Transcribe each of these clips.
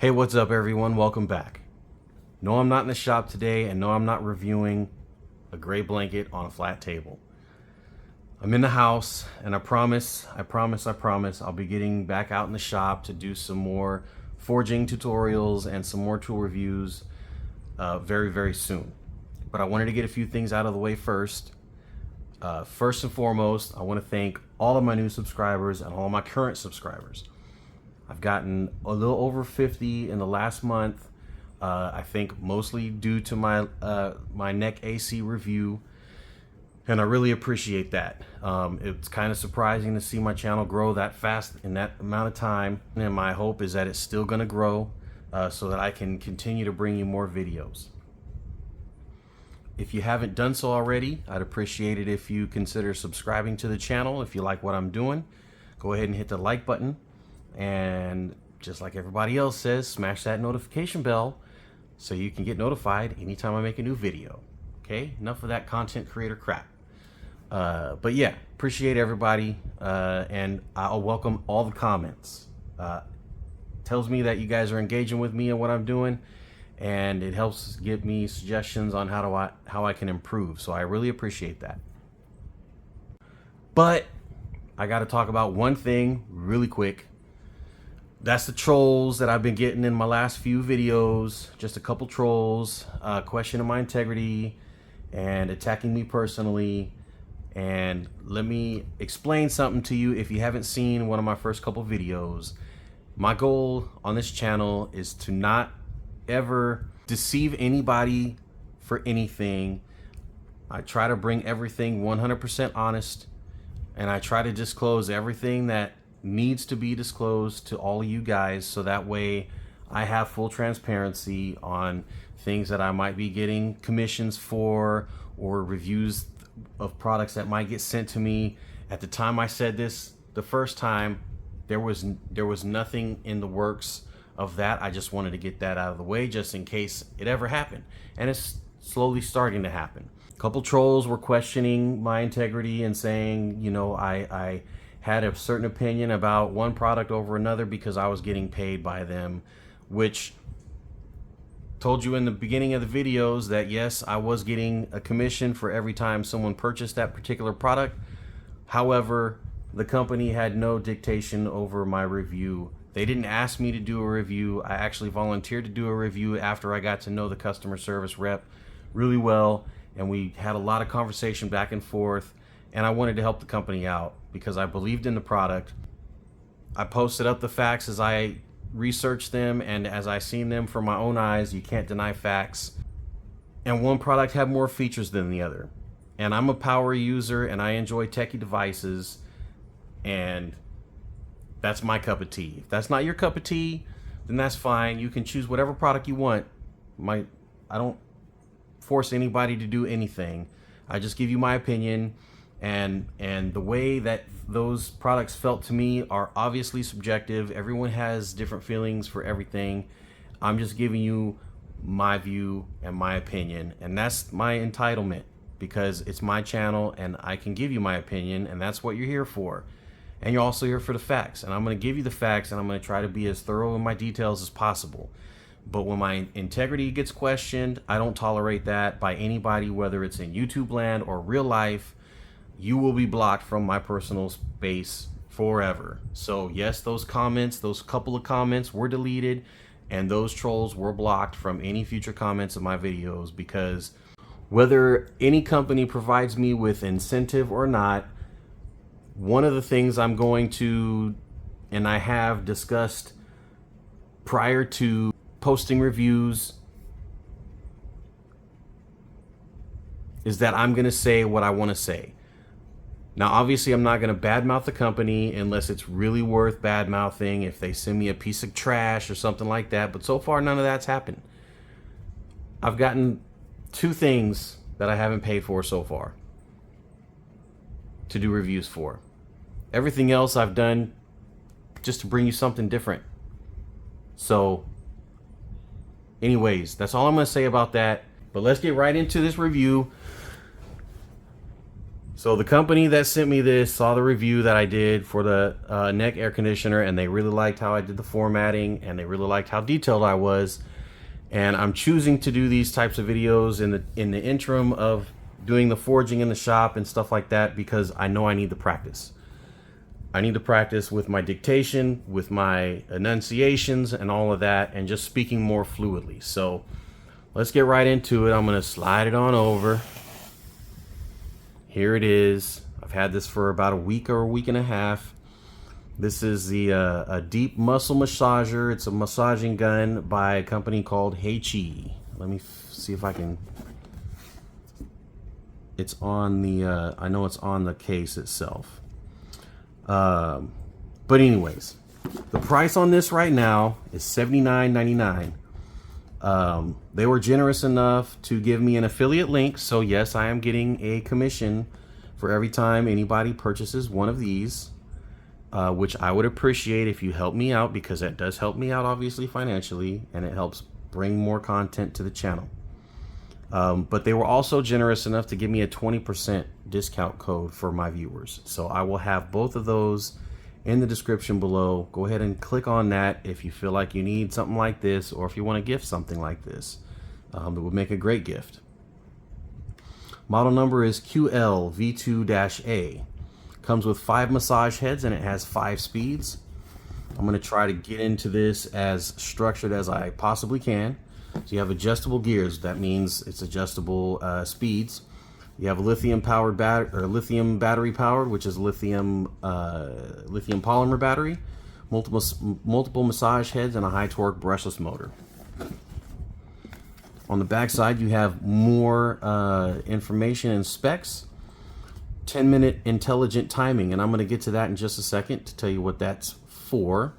Hey, what's up everyone? Welcome back. No, I'm not in the shop today, and no, I'm not reviewing a gray blanket on a flat table. I'm in the house, and I promise, I'll be getting back out in the shop to do some more forging tutorials and some more tool reviews very, very soon. But I wanted to get a few things out of the way first. First and foremost, I want to thank all of my new subscribers and all my current subscribers. I've gotten a little over 50 in the last month. I think mostly due to my my neck AC review, and I really appreciate that. It's kind of surprising to see my channel grow that fast in that amount of time, and my hope is that it's still going to grow so that I can continue to bring you more videos. If you haven't done so already, I'd appreciate it if you consider subscribing to the channel. If you like what I'm doing, go ahead and hit the like button. And just like everybody else says, smash that notification bell so you can get notified anytime I make a new video. Okay, enough of that content creator crap. But yeah, appreciate everybody, and I'll welcome all the comments. Tells me that you guys are engaging with me and what I'm doing, and it helps give me suggestions on how I can improve. So I really appreciate that. But I got to talk about one thing really quick. That's the trolls that I've been getting in my last few videos. Just a couple trolls questioning my integrity and attacking me personally. And let me explain something to you if you haven't seen one of my first couple videos. My goal on this channel is to not ever deceive anybody for anything. I try to bring everything 100% honest, and I try to disclose everything that needs to be disclosed to all of you guys, so that way I have full transparency on things that I might be getting commissions for, or reviews of products that might get sent to me. At the time I said this the first time, there was nothing in the works of that. I just wanted to get that out of the way just in case it ever happened, and it's slowly starting to happen. A couple trolls were questioning my integrity and saying, you know, I had a certain opinion about one product over another because I was getting paid by them, which told you in the beginning of the videos that yes, I was getting a commission for every time someone purchased that particular product. However, the company had no dictation over my review. They didn't ask me to do a review. I actually volunteered to do a review after I got to know the customer service rep really well, and we had a lot of conversation back and forth, and I wanted to help the company out because I believed in the product. I posted up the facts as I researched them and as I seen them from my own eyes. You can't deny facts. And one product had more features than the other. And I'm a power user and I enjoy techie devices, and that's my cup of tea. If that's not your cup of tea, then that's fine. You can choose whatever product you want. I don't force anybody to do anything. I just give you my opinion. And the way that those products felt to me are obviously subjective. Everyone has different feelings for everything. I'm just giving you my view and my opinion, and that's my entitlement because it's my channel and I can give you my opinion, and that's what you're here for. And you're also here for the facts, and I'm going to give you the facts, and I'm going to try to be as thorough in my details as possible. But when my integrity gets questioned, I don't tolerate that by anybody, whether it's in YouTube land or real life. You will be blocked from my personal space forever. So yes, those comments, those couple of comments were deleted, and those trolls were blocked from any future comments of my videos, because whether any company provides me with incentive or not, one of the things I'm going to, and I have discussed prior to posting reviews, is that I'm going to say what I want to say. Now, obviously, I'm not going to badmouth the company unless it's really worth badmouthing, if they send me a piece of trash or something like that. But so far, none of that's happened. I've gotten 2 things that I haven't paid for so far to do reviews for. Everything else I've done just to bring you something different. So, anyways, that's all I'm going to say about that. But let's get right into this review. So the company that sent me this saw the review that I did for the neck air conditioner, and they really liked how I did the formatting, and they really liked how detailed I was. And I'm choosing to do these types of videos in the interim of doing the forging in the shop and stuff like that, because I know I need to practice. I need to practice with my dictation, with my enunciations and all of that, and just speaking more fluidly. So let's get right into it. I'm going to slide it on over. Here it is. I've had this for about a week or a week and a half. This is the a deep muscle massager. It's a massaging gun by a company called HeyChy. Let me see if I can. It's on the. I know it's on the case itself. But anyways, the price on this right now is $79.99. They were generous enough to give me an affiliate link, so yes, I am getting a commission for every time anybody purchases one of these, which I would appreciate if you help me out, because that does help me out obviously financially, and it helps bring more content to the channel. But they were also generous enough to give me a 20% discount code for my viewers. So I will have both of those in the description below. Go ahead and click on that if you feel like you need something like this, or if you want to gift something like this. It would make a great gift. Model number is QL-V2-A. Comes with 5 massage heads, and it has 5 speeds. I'm going to try to get into this as structured as I possibly can. So you have adjustable gears. That means it's adjustable speeds. You have a lithium powered battery, or lithium battery powered, which is lithium polymer battery, multiple massage heads, and a high torque brushless motor. On the back side, you have more information and specs. 10-minute intelligent timing, and I'm going to get to that in just a second to tell you what that's for.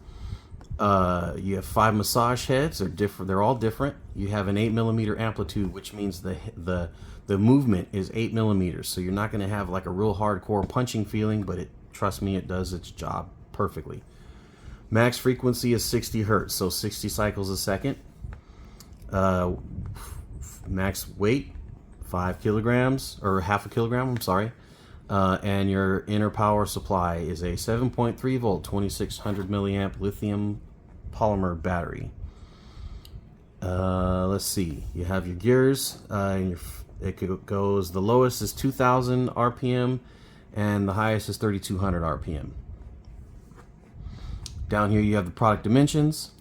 You have 5 massage heads. They're different. They're all different. You have an 8mm amplitude, which means the movement is 8 millimeters. So you're not going to have like a real hardcore punching feeling, but trust me, it does its job perfectly. Max frequency is 60 hertz, so 60 cycles a second. Max weight 5 kilograms, or half a kilogram. I'm sorry. And your inner power supply is a 7.3 volt 2600 milliamp lithium polymer battery. Let's see, you have your gears, and it goes, the lowest is 2000 RPM and the highest is 3200 RPM. Down here you have the product dimensions.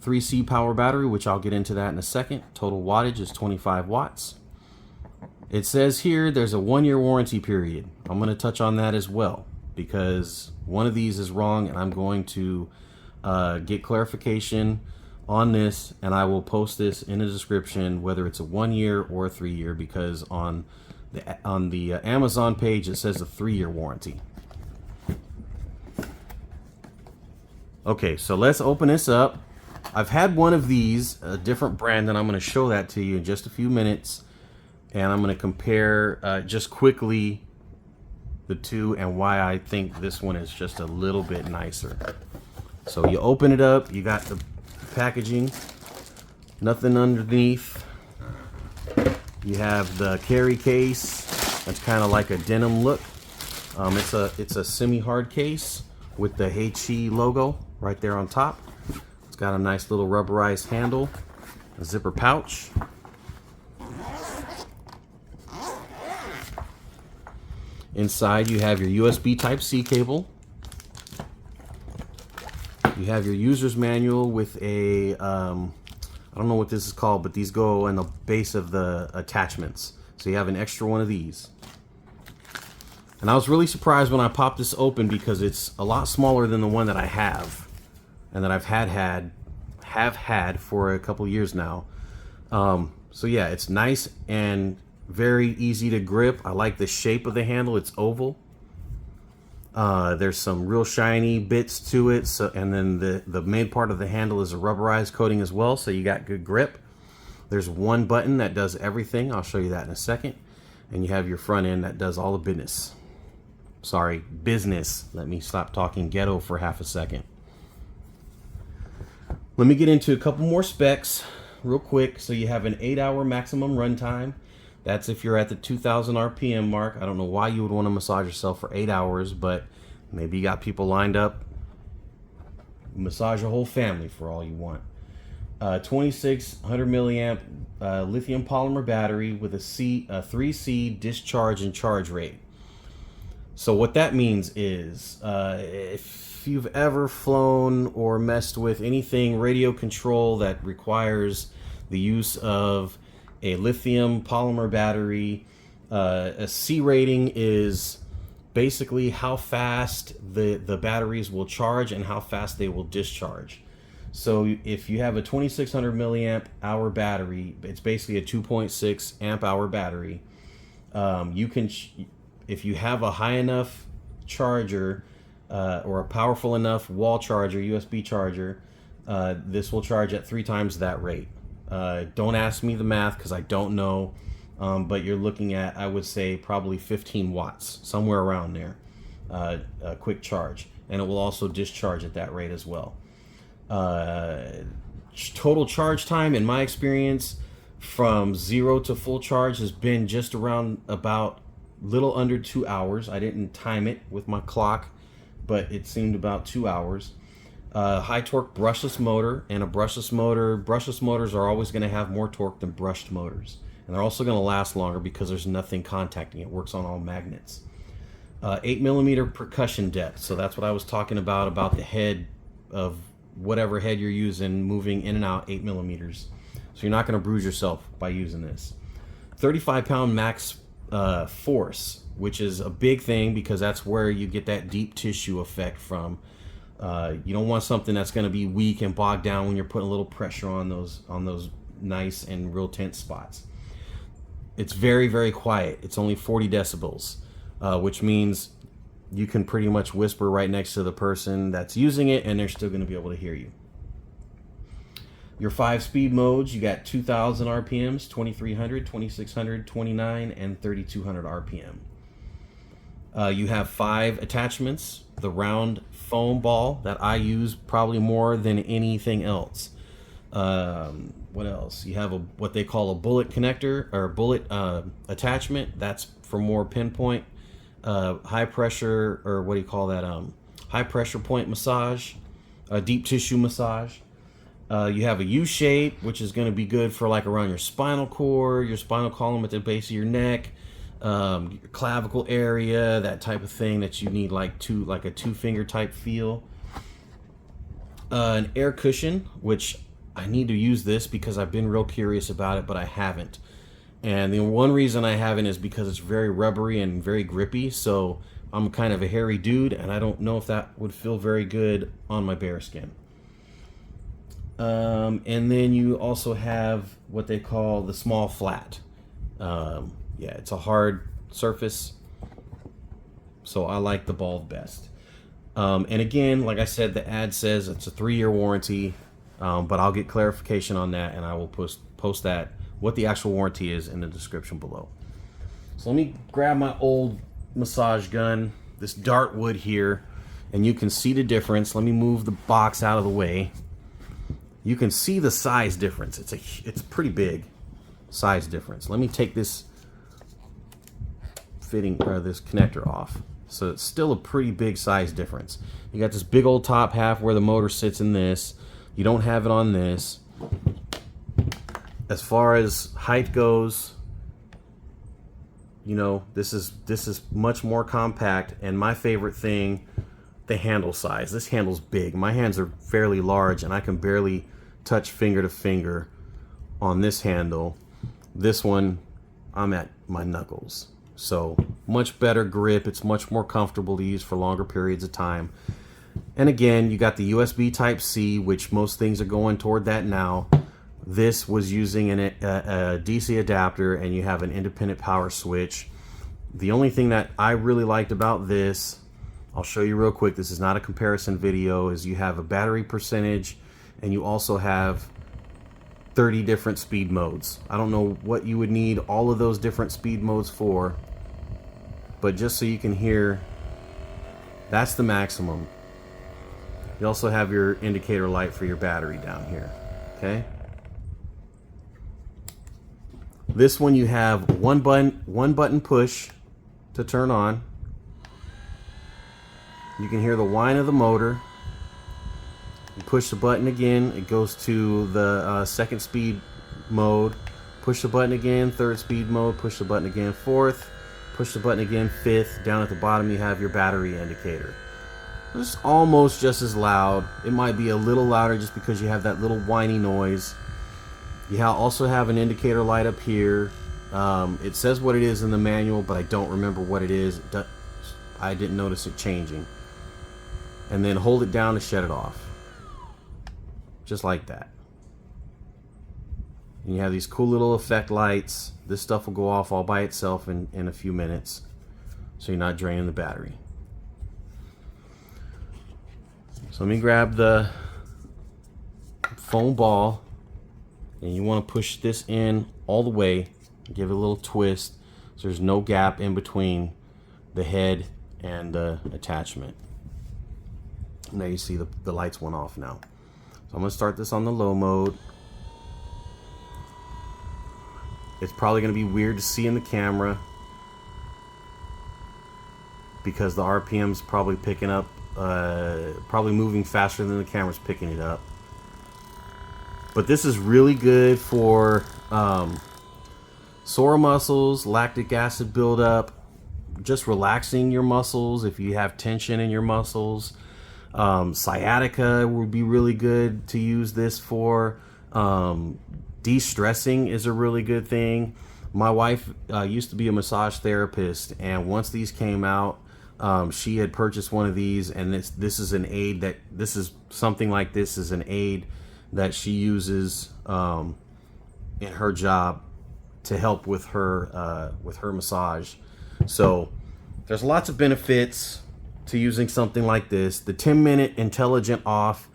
3C power battery, which I'll get into that in a second. Total wattage is 25 watts. It says here there's a 1-year warranty period. I'm going to touch on that as well, because one of these is wrong, and I'm going to get clarification on this, and I will post this in the description, whether it's a 1-year or a 3-year, because on the Amazon page it says a 3-year warranty. Okay, so let's open this up. I've had one of these, a different brand, and I'm going to show that to you in just a few minutes. And I'm going to compare just quickly the two and why I think this one is just a little bit nicer. So you open it up, you got the packaging, nothing underneath. You have the carry case. That's kind of like a denim look. It's a semi-hard case with the HeyChy logo right there on top. It's got a nice little rubberized handle, a zipper pouch. Inside you have your USB Type-C cable. You have your user's manual with a, I don't know what this is called, but these go in the base of the attachments. So you have an extra one of these. And I was really surprised when I popped this open, because it's a lot smaller than the one that I have, and that I've had for a couple years now. So yeah, it's nice and very easy to grip. I like the shape of the handle. It's oval. There's some real shiny bits to it. So, and then the main part of the handle is a rubberized coating as well, so you got good grip. There's one button that does everything. I'll show you that in a second. And you have your front end that does all the business. Sorry, business. Let me stop talking ghetto for half a second. Let me get into a couple more specs real quick. So you have an 8-hour maximum runtime. That's if you're at the 2000 RPM mark. I don't know why you would want to massage yourself for 8 hours, but maybe you got people lined up. Massage your whole family for all you want. 2600 milliamp lithium polymer battery with a 3C discharge and charge rate. So what that means is, if you've ever flown or messed with anything radio control that requires the use of a lithium polymer battery, a C rating is basically how fast the batteries will charge and how fast they will discharge. So if you have a 2600 milliamp hour battery, it's basically a 2.6 amp hour battery. You can, if you have a high enough charger or a powerful enough wall charger, USB charger, this will charge at 3 times that rate. Don't ask me the math because I don't know, but you're looking at, I would say, probably 15 watts, somewhere around there, a quick charge. And it will also discharge at that rate as well. Total charge time, in my experience, from 0 to full charge has been just around about little under 2 hours. I didn't time it with my clock, but it seemed about 2 hours. High torque brushless motor, and a brushless motors are always going to have more torque than brushed motors, and they're also going to last longer because there's nothing contacting it. It works on all magnets. 8mm percussion depth, so that's what I was talking about the head of whatever head you're using moving in and out 8mm, so you're not going to bruise yourself by using this. 35-pound max force, which is a big thing because that's where you get that deep tissue effect from. You don't want something that's going to be weak and bogged down when you're putting a little pressure on those nice and real tense spots. It's very, very quiet. It's only 40 decibels, which means you can pretty much whisper right next to the person that's using it and they're still going to be able to hear you. Your 5 speed modes, you got 2000 RPMs, 2300, 2600, 29, and 3200 RPM. You have 5 attachments. The round foam ball that I use probably more than anything else. What else? You have what they call a bullet connector or bullet attachment. That's for more pinpoint high pressure, or what do you call that? High pressure point massage, deep tissue massage. You have a U shape, which is going to be good for like around your spinal cord, your spinal column at the base of your neck, your clavicle area, that type of thing that you need like a 2-finger type feel. An air cushion, which I need to use this because I've been real curious about it, but I haven't. And the one reason I haven't is because it's very rubbery and very grippy. So I'm kind of a hairy dude, and I don't know if that would feel very good on my bare skin. And then you also have what they call the small flat. Yeah, it's a hard surface, so I like the ball best. And again, like I said, the ad says it's a 3-year warranty, but I'll get clarification on that, and I will post that, what the actual warranty is, in the description below. So let me grab my old massage gun, this Dartwood here, and you can see the difference. Let me move the box out of the way. You can see the size difference. It's a pretty big size difference. Let me take this this connector off. So it's still a pretty big size difference. You got this big old top half where the motor sits in this. You don't have it on this. As far as height goes, you know, this is much more compact, and my favorite thing, the handle size. This handle's big. My hands are fairly large, and I can barely touch finger to finger on this handle. This one, I'm at my knuckles. So much better grip. It's much more comfortable to use for longer periods of time. And again, you got the USB Type-C, which most things are going toward that now. This was using a DC adapter, and you have an independent power switch. The only thing that I really liked about this, I'll show you real quick, this is not a comparison video, is you have a battery percentage, and you also have 30 different speed modes. I don't know what you would need all of those different speed modes for, but just so you can hear, that's the maximum. You also have your indicator light for your battery down here, okay? This one you have one button push to turn on. You can hear the whine of the motor. You push the button again, it goes to the second speed mode. Push the button again, third speed mode. Push the button again, fourth. Push the button again, fifth. Down at the bottom you have your battery indicator. It's almost just as loud. It might be a little louder just because you have that little whiny noise. You also have an indicator light up here. It says what it is in the manual, but I don't remember what it is. I didn't notice it changing. And then hold it down to shut it off. Just like that. And you have these cool little effect lights. This stuff will go off all by itself in a few minutes, so you're not draining the battery. So let me grab the foam ball, and you want to push this in all the way. Give it a little twist so there's no gap in between the head and the attachment. Now you see the lights went off now. So I'm going to start this on the low mode. It's probably going to be weird to see in the camera because the RPM's probably picking up, probably moving faster than the camera's picking it up. But this is really good for sore muscles, lactic acid buildup, just relaxing your muscles if you have tension in your muscles. Sciatica would be really good to use this for. De-stressing is a really good thing. My wife used to be a massage therapist, and once these came out, she had purchased one of these, and this is an aid this is an aid that she uses in her job to help with her massage. So there's lots of benefits to using something like this. The 10-minute intelligent off,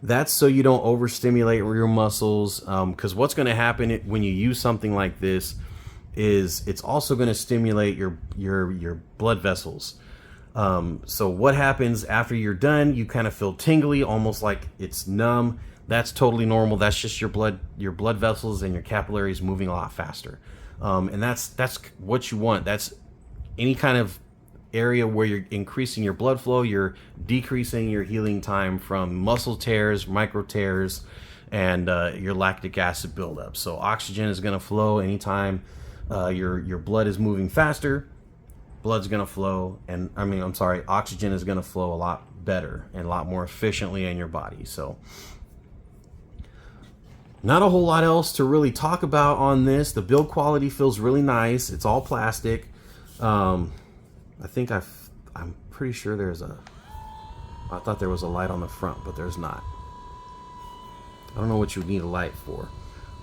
that's so you don't overstimulate your muscles, because what's going to happen when you use something like this is it's also going to stimulate your blood vessels. So what happens after you're done, you kind of feel tingly, almost like it's numb. That's totally normal. That's just your blood vessels and your capillaries moving a lot faster. And that's what you want. That's any kind of area where you're increasing your blood flow, you're decreasing your healing time from muscle tears, micro tears, and your lactic acid buildup. So oxygen is going to flow anytime your blood is moving faster. Blood's going to flow, and oxygen is going to flow a lot better and a lot more efficiently in your body. So not a whole lot else to really talk about on this. The build quality feels really nice. It's all plastic. I'm pretty sure I thought there was a light on the front, but there's not. I don't know what you would need a light for.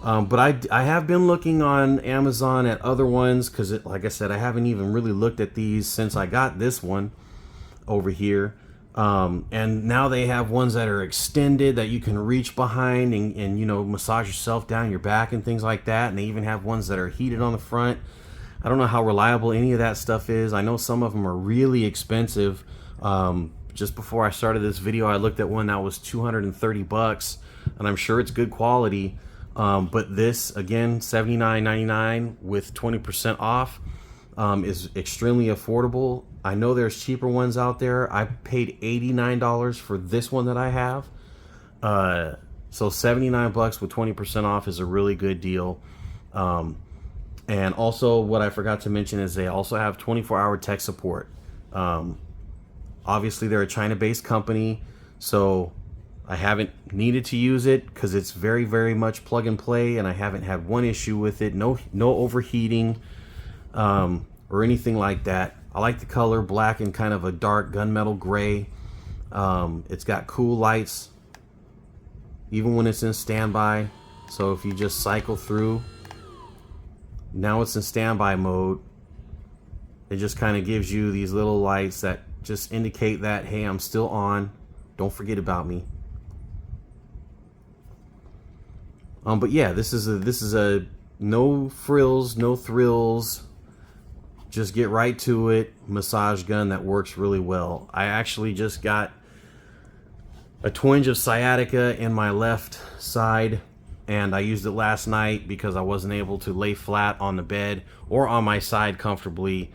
But I have been looking on Amazon at other ones because, like I said, I haven't even really looked at these since I got this one over here. And now they have ones that are extended that you can reach behind and massage yourself down your back and things like that. And they even have ones that are heated on the front. I don't know how reliable any of that stuff is. I know some of them are really expensive. Just before I started this video, I looked at one that was $230, and I'm sure it's good quality. But this, again, $79.99 with 20% off, is extremely affordable. I know there's cheaper ones out there. I paid $89 for this one that I have. So $79 with 20% off is a really good deal. And also, what I forgot to mention is they also have 24-hour tech support. Obviously, they're a China-based company, so I haven't needed to use it because it's very, very much plug and play, and I haven't had one issue with it. No overheating or anything like that. I like the color black and kind of a dark gunmetal gray. It's got cool lights, even when it's in standby. So if you just cycle through. Now it's in standby mode. It just kind of gives you these little lights that just indicate that, hey, I'm still on. Don't forget about me. But yeah, this is a no frills, no thrills. Just get right to it. Massage gun that works really well. I actually just got a twinge of sciatica in my left side. and I used it last night because I wasn't able to lay flat on the bed or on my side comfortably.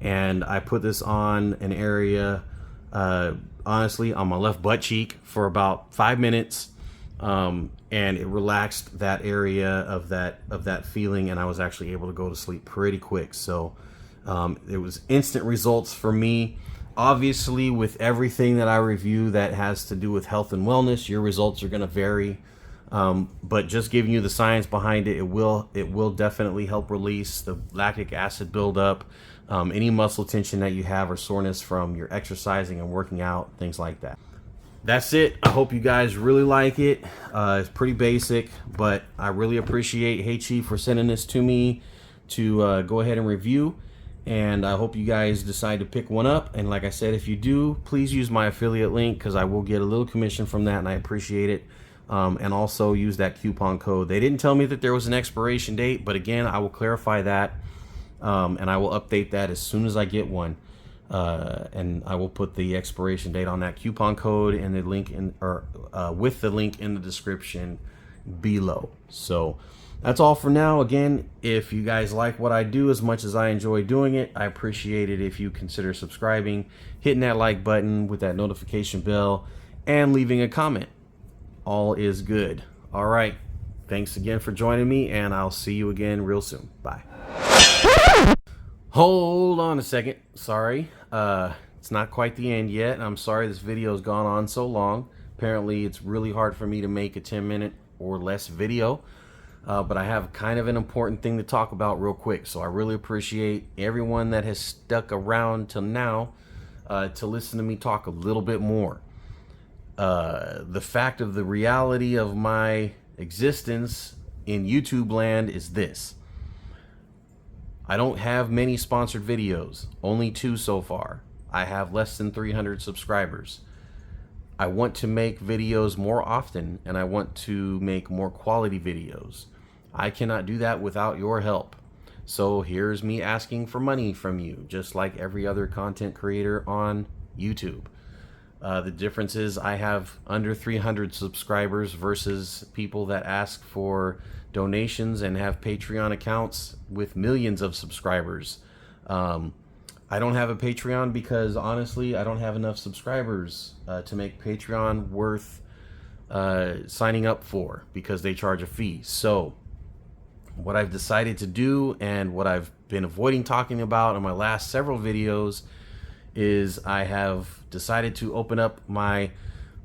And I put this on an area, honestly, on my left butt cheek for about 5 minutes. And it relaxed that area of that feeling, and I was actually able to go to sleep pretty quick. So it was instant results for me. Obviously, with everything that I review that has to do with health and wellness, your results are going to vary. But just giving you the science behind it, it will definitely help release the lactic acid buildup, any muscle tension that you have or soreness from your exercising and working out, things like that. That's it. I hope you guys really like it. It's pretty basic, but I really appreciate HeyChy for sending this to me to go ahead and review. And I hope you guys decide to pick one up. And like I said, if you do, please use my affiliate link because I will get a little commission from that, and I appreciate it. And also use that coupon code. They didn't tell me that there was an expiration date, but again, I will clarify that, and I will update that as soon as I get one. And I will put the expiration date on that coupon code and the link with the link in the description below. So that's all for now. Again, if you guys like what I do as much as I enjoy doing it, I appreciate it if you consider subscribing, hitting that like button with that notification bell, and leaving a comment. All is good. All right. Thanks again for joining me, and I'll see you again real soon. Bye. Hold on a second. Sorry. It's not quite the end yet. I'm sorry this video has gone on so long. Apparently, it's really hard for me to make a 10-minute or less video. But I have kind of an important thing to talk about real quick. So I really appreciate everyone that has stuck around till now to listen to me talk a little bit more. The fact of the reality of my existence in YouTube land is this. I don't have many sponsored videos, only 2 so far. I have less than 300 subscribers. I want to make videos more often, and I want to make more quality videos. I cannot do that without your help. So here's me asking for money from you, just like every other content creator on YouTube. The difference is I have under 300 subscribers versus people that ask for donations and have Patreon accounts with millions of subscribers. I don't have a Patreon because honestly, I don't have enough subscribers to make Patreon worth signing up for because they charge a fee. So what I've decided to do, and what I've been avoiding talking about in my last several videos, is I have decided to open up my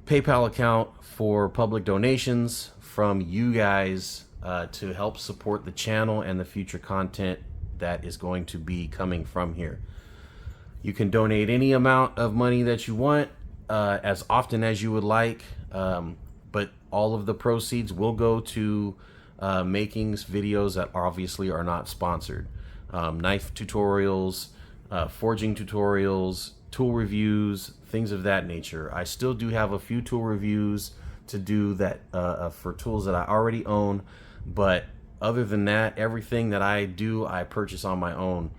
PayPal account for public donations from you guys to help support the channel and the future content that is going to be coming from here. You can donate any amount of money that you want, as often as you would like, but all of the proceeds will go to making videos that obviously are not sponsored. Knife tutorials, forging tutorials, tool reviews, things of that nature. I still do have a few tool reviews to do that for tools that I already own, but other than that, everything that I do, I purchase on my own.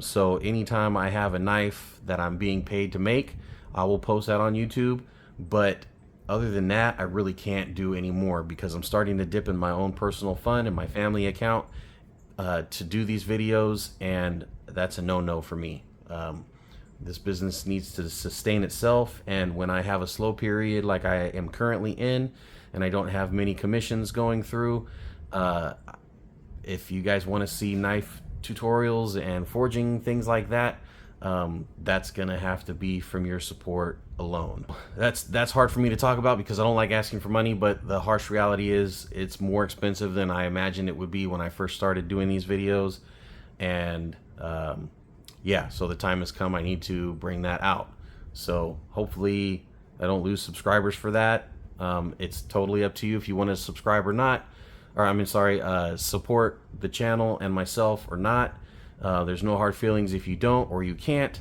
So anytime I have a knife that I'm being paid to make, I will post that on YouTube. But other than that, I really can't do anymore because I'm starting to dip in my own personal fund and my family account to do these videos, and that's a no-no for me. This business needs to sustain itself, and when I have a slow period like I am currently in, and I don't have many commissions going through, if you guys want to see knife tutorials and forging things like that, that's gonna have to be from your support alone. That's hard for me to talk about because I don't like asking for money, but the harsh reality is it's more expensive than I imagined it would be when I first started doing these videos. And yeah, so the time has come. I need to bring that out. So hopefully I don't lose subscribers for that. It's totally up to you if you want to subscribe or not, or I mean, sorry, support the channel and myself or not. There's no hard feelings if you don't or you can't,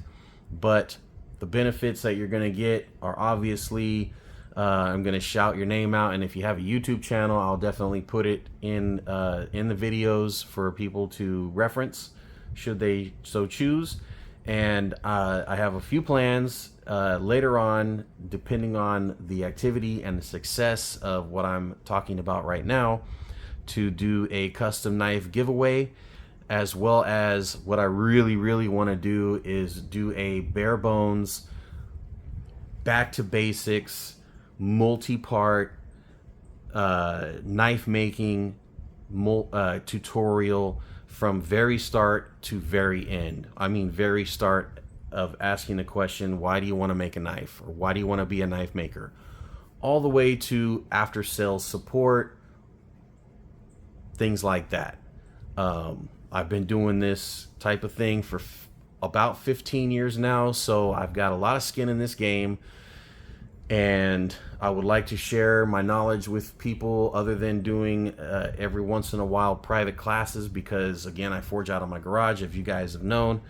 but the benefits that you're going to get are obviously, I'm going to shout your name out, and if you have a YouTube channel, I'll definitely put it in the videos for people to reference should they so choose. And I have a few plans later on, depending on the activity and the success of what I'm talking about right now, to do a custom knife giveaway, as well as what I really want to do is do a bare bones, back to basics, multi-part knife making tutorial from very start to very end. I mean, very start of asking the question, why do you want to make a knife? Or why do you want to be a knife maker? All the way to after sales support, things like that. I've been doing this type of thing for about 15 years now, so I've got a lot of skin in this game, and I would like to share my knowledge with people other than doing every once in a while private classes, because again, I forge out of my garage, if you guys have known.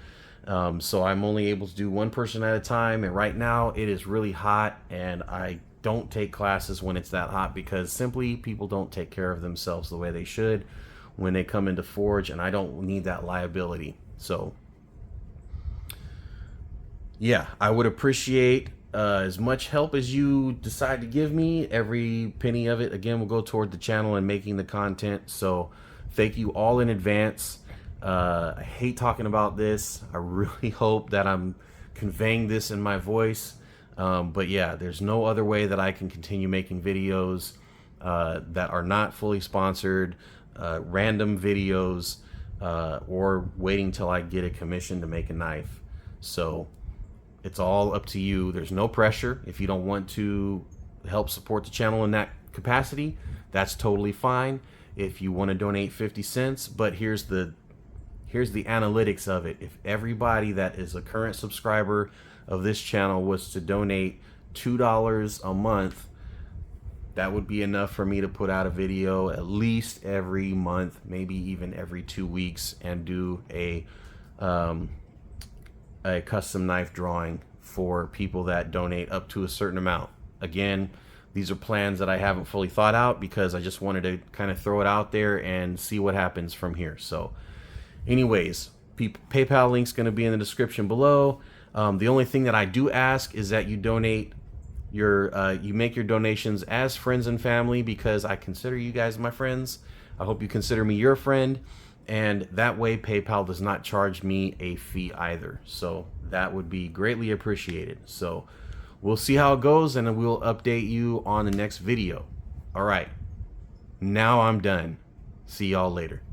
So I'm only able to do one person at a time, and right now it is really hot, and I don't take classes when it's that hot because simply people don't take care of themselves the way they should when they come into forge, and I don't need that liability. So yeah, I would appreciate as much help as you decide to give me. Every penny of it, again, will go toward the channel and making the content. So thank you all in advance. I hate talking about this. I really hope that I'm conveying this in my voice. But yeah, there's no other way that I can continue making videos that are not fully sponsored, random videos, or waiting till I get a commission to make a knife. So it's all up to you. There's no pressure. If you don't want to help support the channel in that capacity, that's totally fine. If you want to donate 50 cents, but here's the analytics of it. If everybody that is a current subscriber of this channel was to donate $2 a month, that would be enough for me to put out a video at least every month, maybe even every 2 weeks, and do a custom knife drawing for people that donate up to a certain amount. Again, these are plans that I haven't fully thought out because I just wanted to kind of throw it out there and see what happens from here. So anyways, PayPal link's going to be in the description below. The only thing that I do ask is that you donate you make your donations as friends and family, because I consider you guys my friends. I hope you consider me your friend, and that way PayPal does not charge me a fee either. So that would be greatly appreciated. So we'll see how it goes, and we'll update you on the next video. All right, now I'm done. See y'all later.